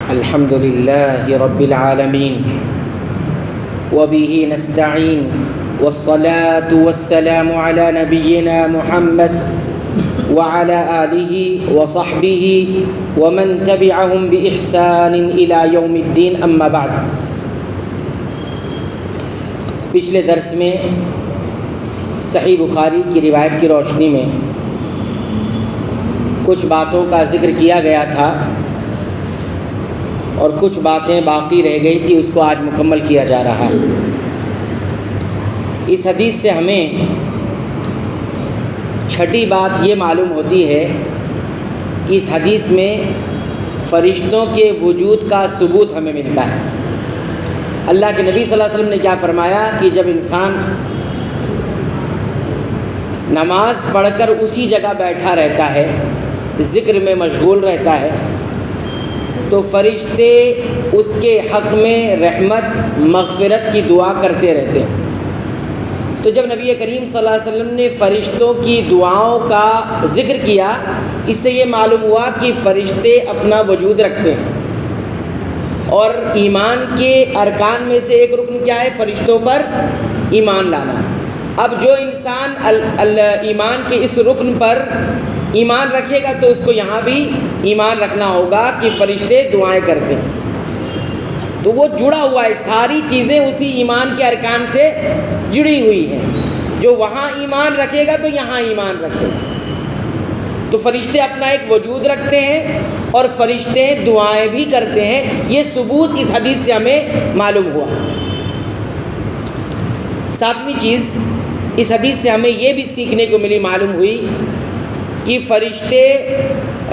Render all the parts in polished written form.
الحمد لله رب العالمين وبه نستعين والصلاة والسلام على نبينا محمد وعلى آله وصحبه ومن تبعهم بإحسان إلى يوم الدين أما بعد۔ پچھلے درس میں صحیح بخاری کی روایت کی روشنی میں کچھ باتوں کا ذکر کیا گیا تھا اور کچھ باتیں باقی رہ گئی تھی، اس کو آج مکمل کیا جا رہا ہے۔ اس حدیث سے ہمیں چھٹی بات یہ معلوم ہوتی ہے کہ اس حدیث میں فرشتوں کے وجود کا ثبوت ہمیں ملتا ہے۔ اللہ کے نبی صلی اللہ علیہ وسلم نے کیا فرمایا کہ جب انسان نماز پڑھ کر اسی جگہ بیٹھا رہتا ہے، ذکر میں مشغول رہتا ہے، تو فرشتے اس کے حق میں رحمت مغفرت کی دعا کرتے رہتے ہیں۔ تو جب نبی کریم صلی اللہ علیہ وسلم نے فرشتوں کی دعاؤں کا ذکر کیا، اس سے یہ معلوم ہوا کہ فرشتے اپنا وجود رکھتے ہیں، اور ایمان کے ارکان میں سے ایک رکن کیا ہے؟ فرشتوں پر ایمان لانا۔ اب جو انسان ایمان کے اس رکن پر ایمان رکھے گا تو اس کو یہاں بھی ایمان رکھنا ہوگا کہ فرشتے دعائیں کرتے ہیں، تو وہ جڑا ہوا ہے، ساری چیزیں اسی ایمان کے ارکان سے جڑی ہوئی ہیں۔ جو وہاں ایمان رکھے گا تو یہاں ایمان رکھے گا۔ تو فرشتے اپنا ایک وجود رکھتے ہیں اور فرشتے دعائیں بھی کرتے ہیں، یہ ثبوت اس حدیث سے ہمیں معلوم ہوا۔ ساتویں چیز اس حدیث سے ہمیں یہ بھی سیکھنے کو ملی، معلوم ہوئی کہ فرشتے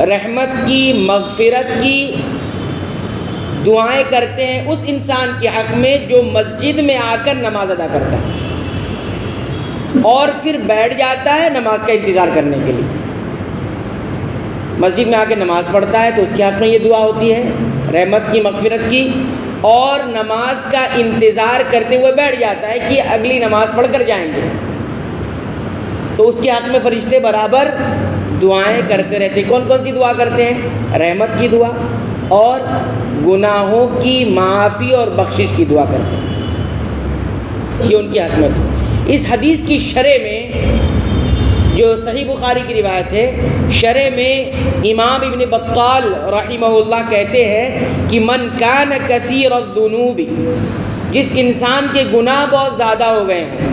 رحمت کی مغفرت کی دعائیں کرتے ہیں اس انسان کے حق میں جو مسجد میں آ کر نماز ادا کرتا ہے اور پھر بیٹھ جاتا ہے نماز کا انتظار کرنے کے لیے۔ مسجد میں آ کے نماز پڑھتا ہے تو اس کے حق میں یہ دعا ہوتی ہے رحمت کی مغفرت کی، اور نماز کا انتظار کرتے ہوئے بیٹھ جاتا ہے کہ اگلی نماز پڑھ کر جائیں گے، تو اس کے حق میں فرشتے برابر دعائیں کرتے رہتے ہیں۔ کون کون سی دعا کرتے ہیں؟ رحمت کی دعا اور گناہوں کی معافی اور بخشش کی دعا کرتے ہیں، یہ ان کے حق میں۔ اس حدیث کی شرح میں جو صحیح بخاری کی روایت ہے، شرح میں امام ابن بطال رحمہ اللہ کہتے ہیں کہ من کان کثیر الذنوب، جس انسان کے گناہ بہت زیادہ ہو گئے ہیں،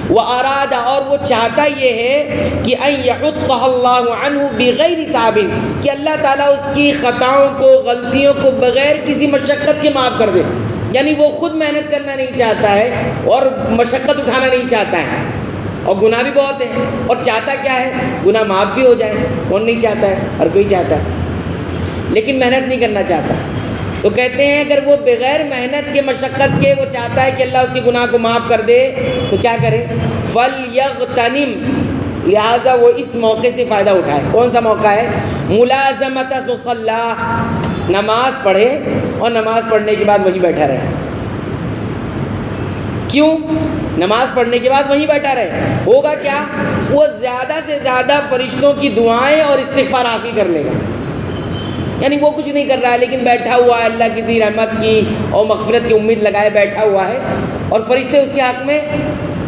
وہ ارادہ، اور وہ چاہتا یہ ہے کہ ان یحطہ اللہ عنہ بغیر تعب، کہ اللہ تعالیٰ اس کی خطاؤں کو غلطیوں کو بغیر کسی مشقت کے معاف کر دے، یعنی وہ خود محنت کرنا نہیں چاہتا ہے اور مشقت اٹھانا نہیں چاہتا ہے، اور گناہ بھی بہت ہیں، اور چاہتا کیا ہے؟ گناہ معاف بھی ہو جائے۔ کون نہیں چاہتا ہے؟ ہر کوئی چاہتا ہے، لیکن محنت نہیں کرنا چاہتا۔ تو کہتے ہیں اگر وہ بغیر محنت کے مشقت کے وہ چاہتا ہے کہ اللہ اس کے گناہ کو معاف کر دے تو کیا کرے؟ فَلْيَغْتَنِمْ، لہٰذا وہ اس موقع سے فائدہ اٹھائے۔ کون سا موقع ہے؟ ملازمۃ مصلی، نماز پڑھے اور نماز پڑھنے کے بعد وہیں بیٹھا رہے۔ کیوں؟ نماز پڑھنے کے بعد وہیں بیٹھا رہے، ہوگا کیا؟ وہ زیادہ سے زیادہ فرشتوں کی دعائیں اور استغفار حاصل کر لے گا۔ یعنی وہ کچھ نہیں کر رہا ہے لیکن بیٹھا ہوا ہے، اللہ کی رحمت کی اور مغفرت کی امید لگائے بیٹھا ہوا ہے، اور فرشتے اس کے حق میں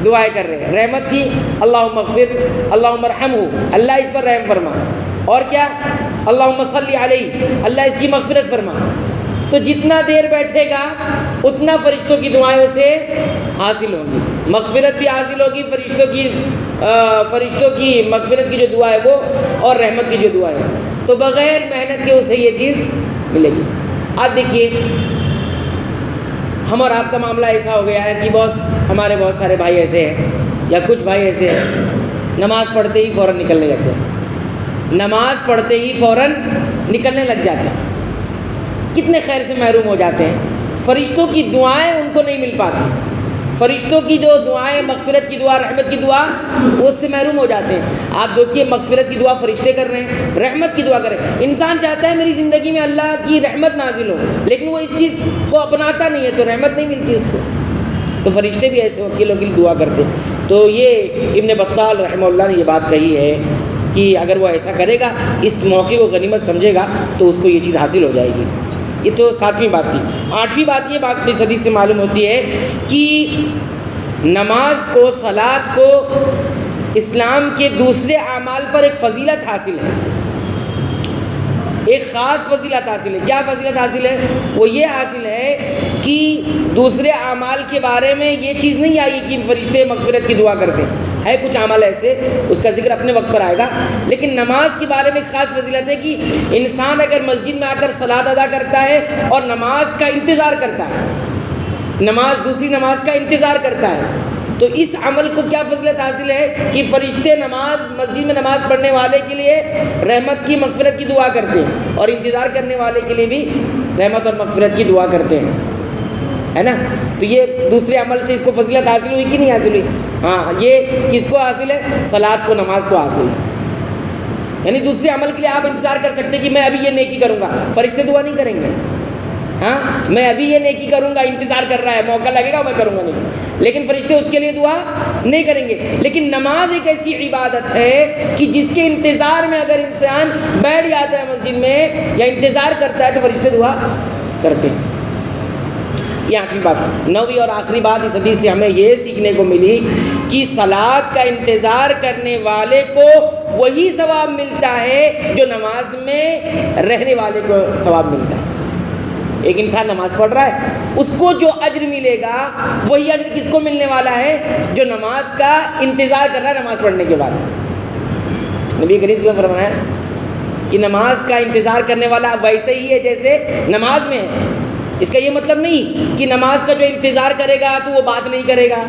دعائیں کر رہے ہیں رحمت کی، اللہم اغفر، اللہم ارحمہ، اللہ اس پر رحم فرما، اور کیا؟ اللہم صلی علیہ، اللہ اس کی مغفرت فرما۔ تو جتنا دیر بیٹھے گا اتنا فرشتوں کی دعائیں اسے حاصل ہوں گی، مغفرت بھی حاصل ہوگی، فرشتوں کی مغفرت کی جو دعا ہے وہ، اور رحمت کی جو دعا ہے، تو بغیر محنت کے اسے یہ چیز ملے گی۔ آپ دیکھیے ہم اور آپ کا معاملہ ایسا ہو گیا ہے کہ ہمارے بہت سارے بھائی ایسے ہیں، یا کچھ بھائی ایسے ہیں، نماز پڑھتے ہی فوراً نکلنے لگتے ہیں، نماز پڑھتے ہی فوراً نکلنے لگ جاتے ہیں، کتنے خیر سے محروم ہو جاتے ہیں۔ فرشتوں کی دعائیں ان کو نہیں مل پاتی، فرشتوں کی جو دعائیں، مغفرت کی دعا، رحمت کی دعا، وہ اس سے محروم ہو جاتے ہیں۔ آپ دیکھیے مغفرت کی دعا فرشتے کر رہے ہیں، رحمت کی دعا کر رہے ہیں۔ انسان چاہتا ہے میری زندگی میں اللہ کی رحمت نازل ہو، لیکن وہ اس چیز کو اپناتا نہیں ہے تو رحمت نہیں ملتی اس کو۔ تو فرشتے بھی ایسے وکیلوں کے لیے دعا کرتے ہیں۔ تو یہ ابن بطال رحمہ اللہ نے یہ بات کہی ہے کہ اگر وہ ایسا کرے گا، اس موقع کو غنیمت سمجھے گا، تو اس کو یہ چیز حاصل ہو جائے گی۔ یہ تو 7ویں بات تھی۔ 8ویں بات یہ بات اس حدیث سے معلوم ہوتی ہے کہ نماز کو، صلاۃ کو اسلام کے دوسرے اعمال پر ایک فضیلت حاصل ہے، ایک خاص فضیلت حاصل ہے۔ کیا فضیلت حاصل ہے؟ وہ یہ حاصل ہے کہ دوسرے اعمال کے بارے میں یہ چیز نہیں آئی کہ فرشتے مغفرت کی دعا کرتے ہیں، ہے کچھ عمل ایسے، اس کا ذکر اپنے وقت پر آئے گا، لیکن نماز کے بارے میں ایک خاص فضیلت ہے کہ انسان اگر مسجد میں آ کر صلاۃ ادا کرتا ہے اور نماز کا انتظار کرتا ہے، نماز دوسری نماز کا انتظار کرتا ہے، تو اس عمل کو کیا فضیلت حاصل ہے کہ فرشتے نماز، مسجد میں نماز پڑھنے والے کے لیے رحمت کی مغفرت کی دعا کرتے ہیں، اور انتظار کرنے والے کے لیے بھی رحمت اور مغفرت کی دعا کرتے ہیں، ہے نا؟ تو یہ دوسرے عمل سے اس کو فضیلت حاصل ہوئی کہ نہیں حاصل ہوئی؟ ہاں، یہ کس کو حاصل ہے؟ صلاۃ کو، نماز کو حاصل ہے۔ یعنی دوسرے عمل کے لیے آپ انتظار کر سکتے کہ میں ابھی یہ نیکی کروں گا، فرشتے دعا نہیں کریں گے، ہاں میں ابھی یہ نیکی کروں گا، انتظار کر رہا ہے، موقع لگے گا میں کروں گا نہیں، لیکن فرشتے اس کے لیے دعا نہیں کریں گے۔ لیکن نماز ایک ایسی عبادت ہے کہ جس کے انتظار میں اگر انسان بیٹھ جاتا ہے مسجد میں یا انتظار کرتا ہے تو فرشتے دعا کرتے ہیں۔ یہ 8ویں بات۔ 9ویں اور آخری بات اس حدیث سے ہمیں یہ سیکھنے کو ملی کہ صلاۃ کا انتظار کرنے والے کو وہی ثواب ملتا ہے جو نماز میں رہنے والے کو ثواب ملتا ہے۔ ایک انسان نماز پڑھ رہا ہے، اس کو جو اجر ملے گا وہی اجر کس کو ملنے والا ہے؟ جو نماز کا انتظار کر رہا ہے نماز پڑھنے کے بعد۔ نبی کریم صلی اللہ علیہ وسلم نے فرمایا کہ نماز کا انتظار کرنے والا ویسے ہی ہے جیسے نماز میں ہے۔ اس کا یہ مطلب نہیں کہ نماز کا جو انتظار کرے گا تو وہ بات نہیں کرے گا،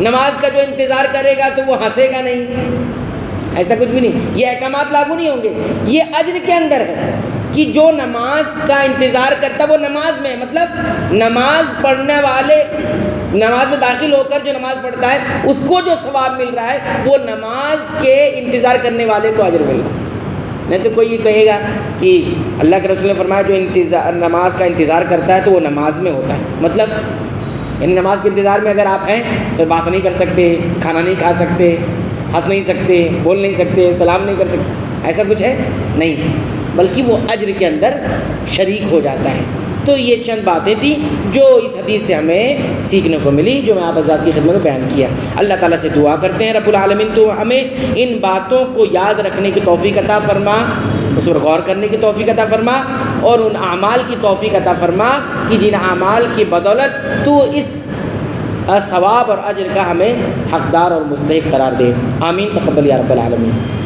نماز کا جو انتظار کرے گا تو وہ ہنسے گا نہیں، ایسا کچھ بھی نہیں۔ یہ احکامات لاگو نہیں ہوں گے، یہ اجر کے اندر ہے کہ جو نماز کا انتظار کرتا وہ نماز میں، مطلب نماز پڑھنے والے، نماز میں داخل ہو کر جو نماز پڑھتا ہے اس کو جو ثواب مل رہا ہے وہ نماز کے انتظار کرنے والے کو اجر مل رہا ہے۔ نہیں تو کوئی یہ کہے گا کہ اللہ کے رسول نے فرمایا جو نماز کا انتظار کرتا ہے تو وہ نماز میں ہوتا ہے، مطلب یعنی نماز کے انتظار میں اگر آپ ہیں تو بات نہیں کر سکتے، کھانا نہیں کھا سکتے، ہنس نہیں سکتے، بول نہیں سکتے، سلام نہیں کر سکتے، ایسا کچھ ہے نہیں، بلکہ وہ اجر کے اندر شریک ہو جاتا ہے۔ تو یہ چند باتیں تھیں جو اس حدیث سے ہمیں سیکھنے کو ملی، جو میں آپ حضرات کی خدمت میں بیان کیا۔ اللہ تعالیٰ سے دعا کرتے ہیں رب العالمین تو ہمیں ان باتوں کو یاد رکھنے کی توفیق عطا فرما، اس پر غور کرنے کی توفیق عطا فرما، اور ان اعمال کی توفیق عطا فرما کہ جن اعمال کی بدولت تو اس ثواب اور اجر کا ہمیں حقدار اور مستحق قرار دے۔ آمین، تقبل یا رب العالمین۔